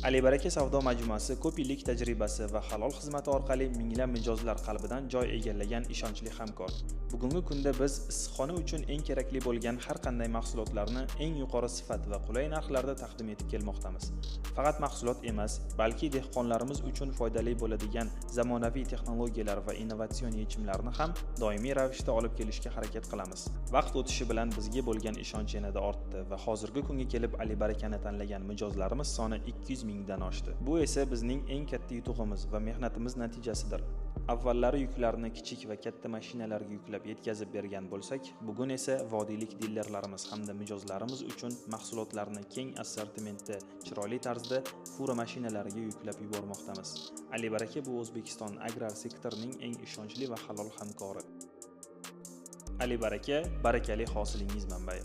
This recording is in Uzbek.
Ali Baraka savdo majmuasi ko'p yillik tajribasi va halol xizmati orqali minglab mijozlar qalbidan joy egallagan ishonchli hamkor. Bugungi kunda biz issiqxona uchun eng kerakli bo'lgan har qanday mahsulotlarni eng yuqori sifat va qulay narxlarda taqdim etib kelmoqdamiz. Faqat mahsulot emas, balki dehqonlarimiz uchun foydali bo'ladigan zamonaviy texnologiyalar va innovatsion yechimlarni ham doimiy ravishda olib kelishga harakat qilamiz. Vaqt o'tishi bilan bizga bo'lgan ishonch yanada ortdi va hozirgi kunga kelib Ali Barakani tanlagan mijozlarimiz soni 200 mingdan oshdi. Bu esa bizning eng katta yutug'imiz va mehnatimiz natijasidir. Avvallari yuklarni kichik va katta mashinalarga yuklab yetkazib bergan bo'lsak, bugun esa vodiylik dilerlarimiz hamda mijozlarimiz uchun mahsulotlarni keng assortimentda chiroyli tarzda fura mashinalariga yuklab yubormoqdamiz. Ali Baraka bu O'zbekiston agrar sektorining eng ishonchli va halol hamkori. Ali Baraka, barakali hosilingiz manbai.